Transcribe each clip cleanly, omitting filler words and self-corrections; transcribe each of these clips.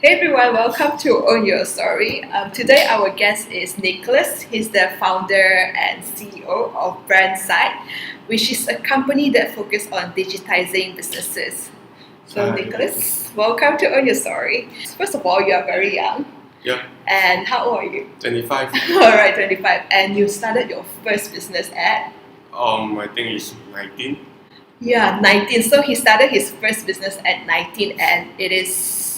Hey everyone, welcome to Own Your Story. Today our guest is Nicholas. He's the founder and CEO of BrandSight, which is a company that focuses on digitizing businesses. So Hi. Nicholas, welcome to Own Your Story. First of all, you are very young. Yeah, And how old are you? 25. Alright, 25. And you started your first business at? I think it's 19. Yeah, 19. So he started his first business at 19 and it is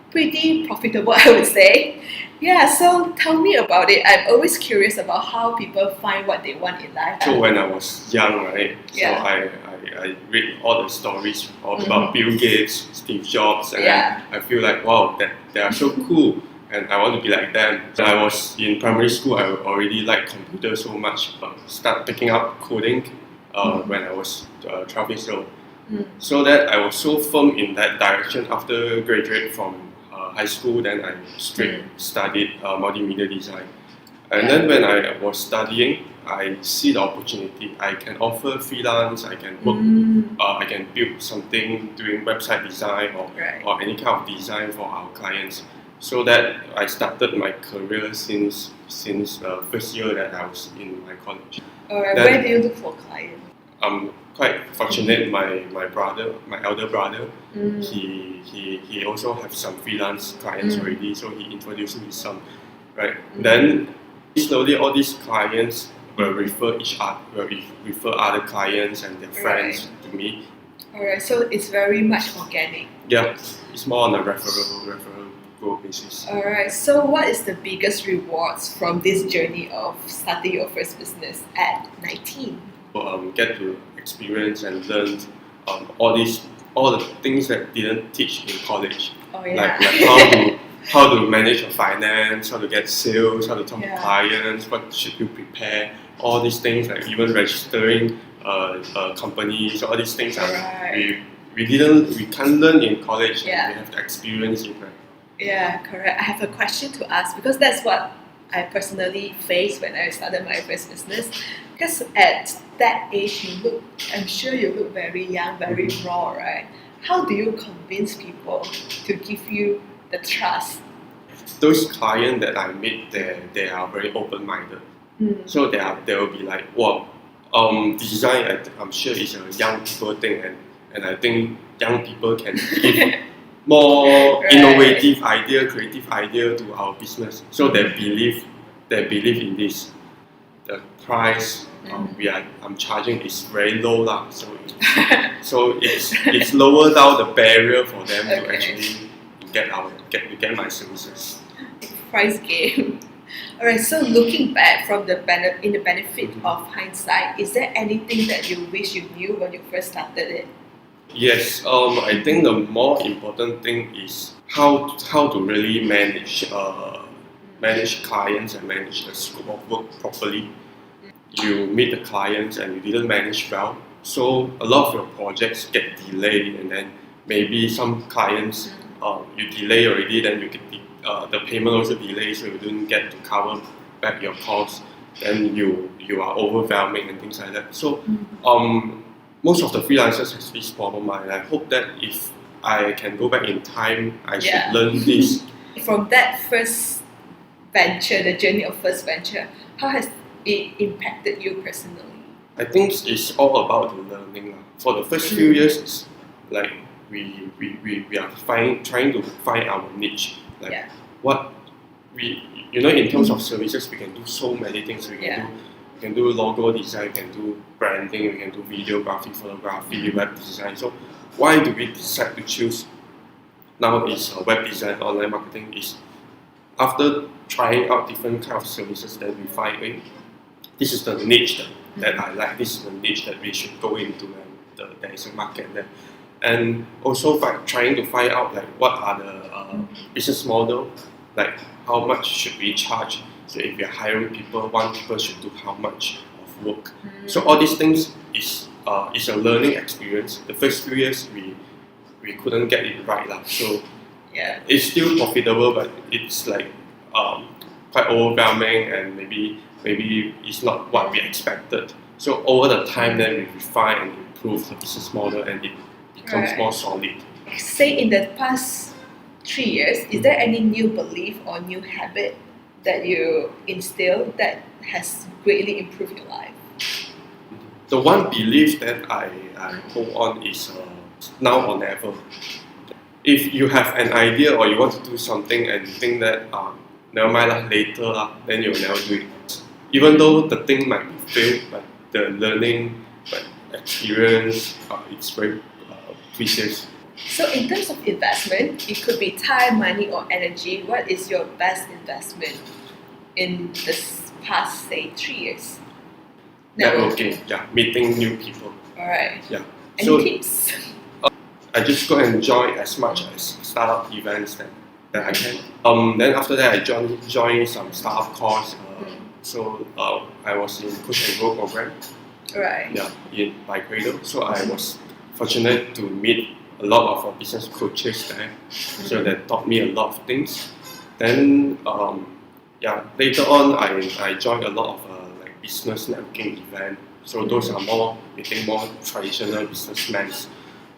pretty profitable, I would say. Yeah, so tell me about it. I'm always curious about how people find what they want in life. So when I was young, right? Yeah. So I read all the stories all about Bill Gates, Steve Jobs, and Yeah. then I feel like wow, that they are so cool, and I want to be like them. So I was in primary school. I already liked computers so much. Start picking up coding when I was 12 years old. So that I was so firm in that direction after graduate from high school. Then I straight studied multimedia design. And then when I was studying, I see the opportunity. I can offer freelance. I can work. I can build something doing website design or any kind of design for our clients. So that I started my career since first year that I was in my college. Alright, Then- where do you look for clients? I'm quite fortunate. My brother, my elder brother, he also have some freelance clients already. So he introduced me some, right? Then slowly all these clients will refer refer other clients and their friends to me. Alright, so it's very much organic. Yeah, it's more on a referral go basis. Alright, so what is the biggest rewards from this journey of starting your first business at 19? Get to experience and learn all the things that didn't teach in college. Oh yeah. Like how to manage your finance, how to get sales, how to talk to Yeah. clients, what should you prepare, all these things, like even registering companies, all these things Right. we can't learn in college. Yeah. We have to experience it. Right? Yeah, correct. I have a question to ask because that's what I personally faced when I started my first business. Because at that age, I'm sure you look very young, very raw, right? How do you convince people to give you the trust? Those clients that I meet, they are very open-minded. So they will be like, wow, design, I'm sure is a young people thing, and I think young people can give more innovative idea, creative idea to our business. So they believe in this. The price I'm charging is very low lah. So it's lower down the barrier for them to actually get my services. Price game. Alright, so looking back from the benefit of hindsight, is there anything that you wish you knew when you first started it? Yes, I think the more important thing is how to really manage clients and manage the scope of work properly. You meet the clients and you didn't manage well, so a lot of your projects get delayed, and then maybe some clients you delay already, then you get the payment also delayed, so you didn't get to cover back your costs. Then you are overwhelming and things like that. So most of the freelancers has this problem, and I hope that if I can go back in time, I should learn this. From that first venture, the journey of first venture, how has it impacted you personally? I think it's all about the learning. For the first few years, it's like we are trying to find our niche. Like what we in terms of services, we can do so many things. We can do logo design, we can do branding, we can do videography, photography, web design. So why do we decide to choose now is web design, online marketing? Is after trying out different kind of services that we find, this is the niche that I like, this is the niche that we should go into, and there is a market there. And also trying to find out like what are the business model, like how much should we charge. So if we are hiring people, one people should do how much of work. So all these things is a learning experience. The first few years we couldn't get it right lah. So it's still profitable, but it's like quite overwhelming, and maybe it's not what we expected. So over the time, then we refine and improve the business model, and it becomes more solid. Say in the past 3 years, is there any new belief or new habit that you instill that has greatly improved your life? The one belief that I hold on is now or never. If you have an idea or you want to do something and you think that never mind lah, later lah, then you'll never do it. Even though the thing might be failed, but the learning, but experience, it's very precious. So in terms of investment, it could be time, money, or energy. What is your best investment in this past, say, 3 years? Networking, yeah, meeting new people. Alright. Yeah. Any tips? I just go and join as much as startup events that I can. Then after that, I join some startup course. So I was in Coach and Grow program. Right. Yeah, by Cradle. So I was fortunate to meet a lot of business coaches there. So that taught me a lot of things. Then later on, I joined a lot of like business networking event. So those are more traditional businessmen.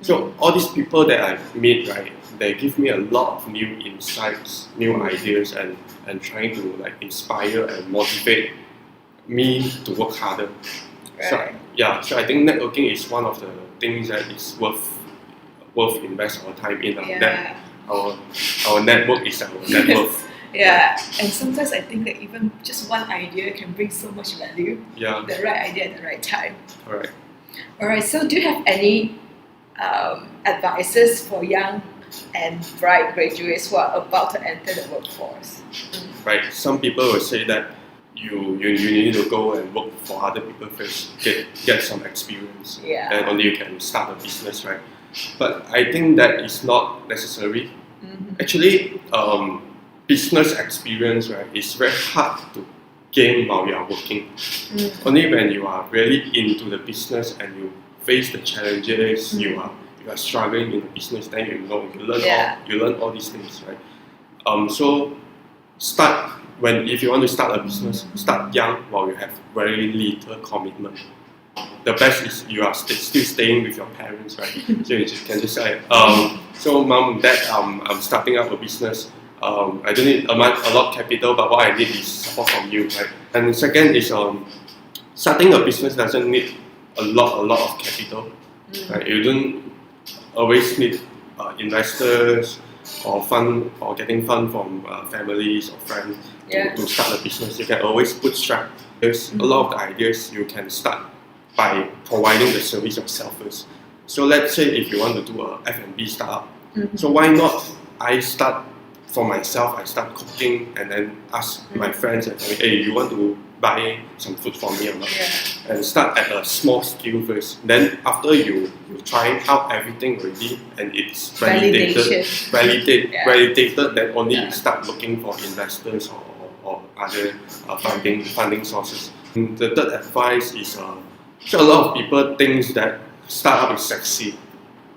So all these people that I meet, right, they give me a lot of new insights, new ideas, and trying to like inspire and motivate me to work harder. Right. So I think networking is one of the things that is worth invest our time in. That our network is our net worth. Yeah, and sometimes I think that even just one idea can bring so much value. Yeah. The right idea at the right time. Alright. Alright, so do you have any advices for young and bright graduates who are about to enter the workforce? Right. Some people will say that you need to go and work for other people first, get some experience, and only you can start a business, right? But I think that is not necessary. Actually, business experience, right, is very hard to gain while you are working. Only when you are really into the business and you face the challenges, you are struggling in the business, then you learn all these things, right? So if you want to start a business, start young while you have very little commitment. The best is you are still staying with your parents, right? So you can just say, so mom, dad, I'm starting up a business. I don't need a lot of capital, but what I need is support from you, right? And second is starting a business doesn't need a lot of capital, right? You don't always need investors or fund or getting fund from families or friends to start a business. You can always bootstrap. There's a lot of the ideas you can start by providing the service yourself first. So let's say if you want to do a F&B startup, so why not I start for myself, I start cooking and then ask my friends and tell me, hey, you want to buy some food for me or not? And start at a small scale first. Then after you try out everything already and it's validated, then only you start looking for investors or other funding sources. And the third advice is, so a lot of people think that startup is sexy.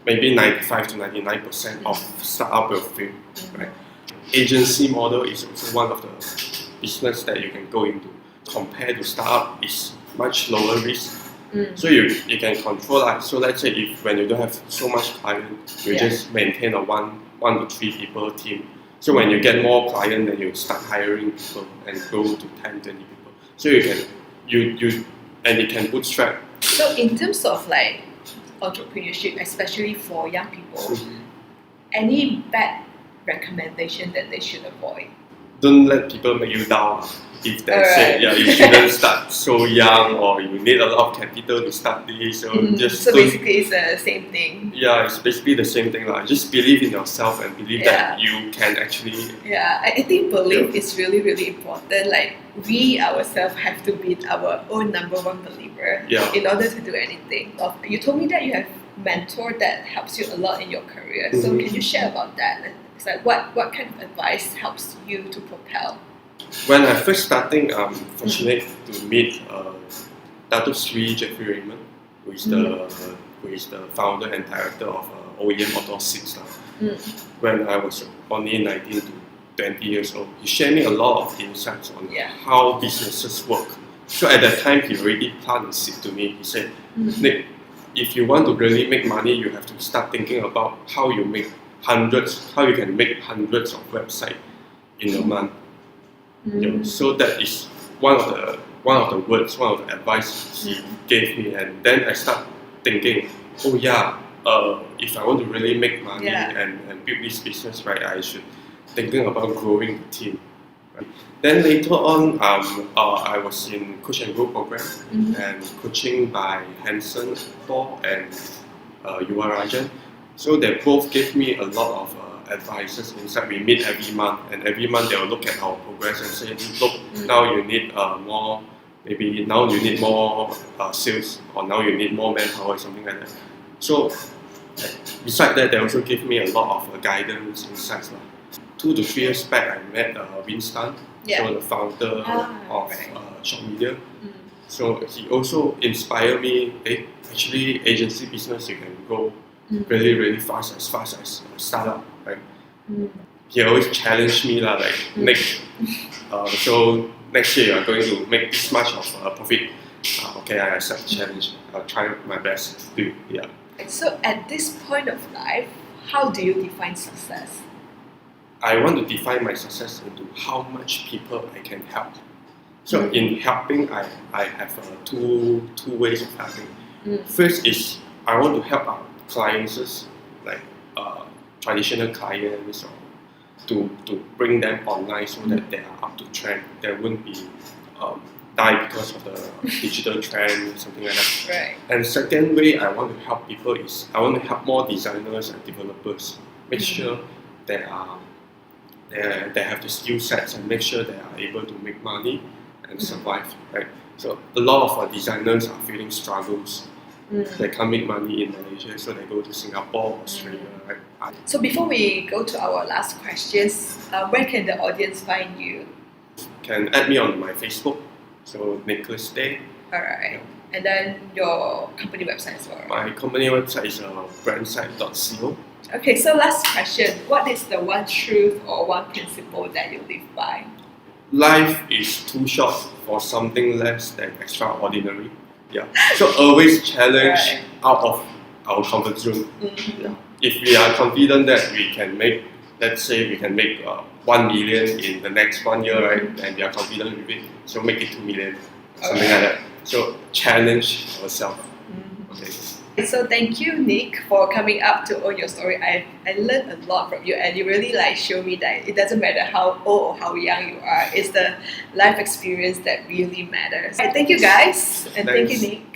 Maybe 95 to 99% of startup will fail, right? Agency model is also one of the business that you can go into. Compared to startup, is much lower risk. So you can control that. So let's say when you don't have so much client, you just maintain a one to 3 people team. So when you get more client, then you start hiring people and grow to 10, 20 people. So you can bootstrap. So in terms of like entrepreneurship, especially for young people, any bad recommendation that they should avoid? Don't let people make you down. If they say, you shouldn't start so young or you need a lot of capital to start this. So basically it's the same thing. Yeah, it's basically the same thing. Just believe in yourself and believe that you can actually... Yeah, I think belief is really, really important. Like we ourselves have to be our own number one believer in order to do anything. You told me that you have a mentor that helps you a lot in your career. So can you share about that? It's like what kind of advice helps you to propel? When I first starting, I'm fortunate to meet Datuk Sri Jeffrey Raymond, who is the founder and director of OEM Auto Seats. When I was only 19 to 20 years old, he shared me a lot of insights on how businesses work. So at that time, he already planted a seed to me. He said, Nick, if you want to really make money, you have to start thinking about how you make how you can make hundreds of websites in a month. So that is one of the words, one of the advice he gave me, and then I start thinking, oh yeah, if I want to really make money and build this business, right, I should thinking about growing the team. Right? Then later on, I was in Coach and Grow program and coaching by Hanson Paul and Yuva Rajan. So they both gave me a lot of advices inside. We meet every month, and every month they will look at our progress and say, look, now you need more, maybe now you need more sales, or now you need more manpower, something like that. So besides that, they also give me a lot of guidance, insights. 2 to 3 years back, I met Winston, so the founder of Shop Media. So he also inspired me, hey, actually agency business you can go really, really fast as a startup, right? He always challenged me like so next year you are going to make this much of profit. Okay, I accept the challenge. I'll try my best to do. Yeah. So at this point of life, how do you define success? I want to define my success into how much people I can help. So in helping, I have two ways of helping. First is I want to help our clients, like traditional clients, or to bring them online so that they are up to trend. They won't be die because of the digital trend, something like that. Right. And second way I want to help people is I want to help more designers and developers. Make sure they have the skill sets and make sure they are able to make money and survive. Right. So a lot of our designers are feeling struggles. They can't make money in Malaysia, so they go to Singapore, Australia. Right? So before we go to our last questions, where can the audience find you? Can add me on my Facebook, so Nicholas Day. Alright. And then your company website as well. My company website is brandsite.co. Okay, so last question. What is the one truth or one principle that you live by? Life is too short for something less than extraordinary. Yeah. So always challenge out of our comfort zone. Yeah. If we are confident that we can make, let's say we can make 1 million in the next 1 year, right? And we are confident with it, so make it 2 million, something like that. So challenge ourselves. Okay. So thank you, Nick, for coming up to own your story. I learned a lot from you, and you really show me that it doesn't matter how old or how young you are. It's the life experience that really matters. Thank you, guys, and thank you, Nick.